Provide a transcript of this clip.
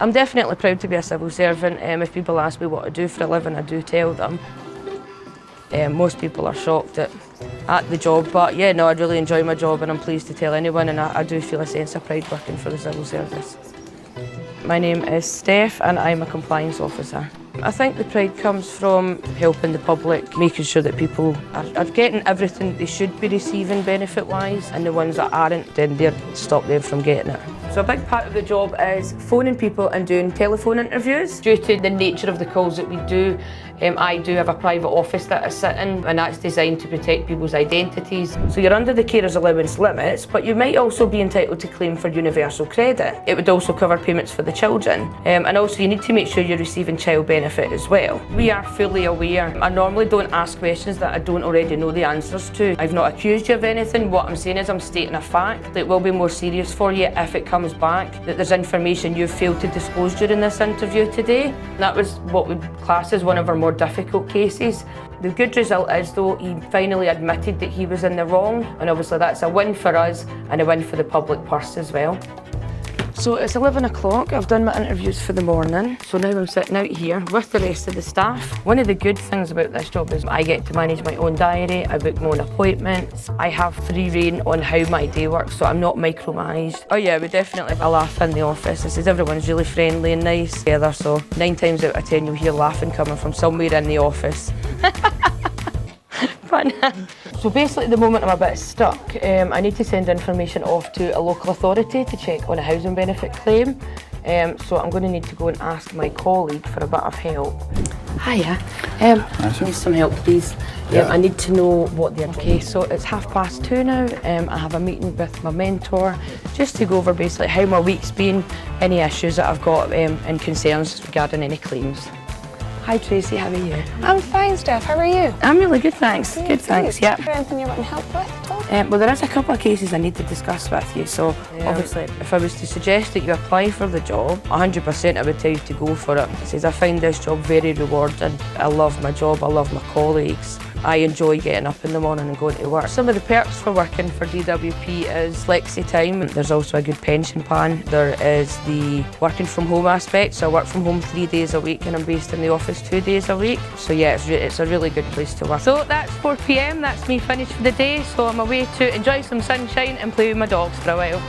I'm definitely proud to be a civil servant. If people ask me what I do for a living, I do tell them. Most people are shocked at the job, but yeah, no, I really enjoy my job and I'm pleased to tell anyone, and I do feel a sense of pride working for the civil service. My name is Steph and I'm a compliance officer. I think the pride comes from helping the public, making sure that people are getting everything they should be receiving benefit-wise, and the ones that aren't, then they're stop them from getting it. So a big part of the job is phoning people and doing telephone interviews. Due to the nature of the calls that we do, I do have a private office that I sit in, and that's designed to protect people's identities. So you're under the carer's allowance limits, but you might also be entitled to claim for universal credit. It would also cover payments for the children. And also you need to make sure you're receiving child benefit as well. We are fully aware. I normally don't ask questions that I don't already know the answers to. I've not accused you of anything. What I'm saying is I'm stating a fact that will be more serious for you if it comes back that there's information you've failed to disclose during this interview today. That was what we class as one of our more difficult cases. The good result is though he finally admitted that he was in the wrong, and obviously that's a win for us and a win for the public purse as well. So it's 11 o'clock, I've done my interviews for the morning, so now I'm sitting out here with the rest of the staff. One of the good things about this job is I get to manage my own diary, I book my own appointments, I have free rein on how my day works, so I'm not micromanaged. Oh yeah, we definitely have a laugh in the office. This is everyone's really friendly and nice together, so 9 times out of 10 you'll hear laughing coming from somewhere in the office. Fun. So basically at the moment I'm a bit stuck. I need to send information off to a local authority to check on a housing benefit claim. So I'm going to need to go and ask my colleague for a bit of help. Hiya. I need some help please. I need to know what they're... Okay, so it's 2:30 now. I have a meeting with my mentor just to go over basically how my week's been, any issues that I've got and concerns regarding any claims. Hi Tracy, how are you? I'm fine, Steph. How are you? I'm really good, thanks. Good, thanks, yeah. Is there anything you want help with at all? Well, there is a couple of cases I need to discuss with you. So, obviously, if I was to suggest that you apply for the job, 100% I would tell you to go for it. It says I find this job very rewarding. I love my job, I love my colleagues. I enjoy getting up in the morning and going to work. Some of the perks for working for DWP is flexi time. There's also a good pension plan. There is the working from home aspect. So I work from home 3 days a week and I'm based in the office 2 days a week. So yeah, it's a really good place to work. So that's 4 PM, that's me finished for the day. So I'm away to enjoy some sunshine and play with my dogs for a while.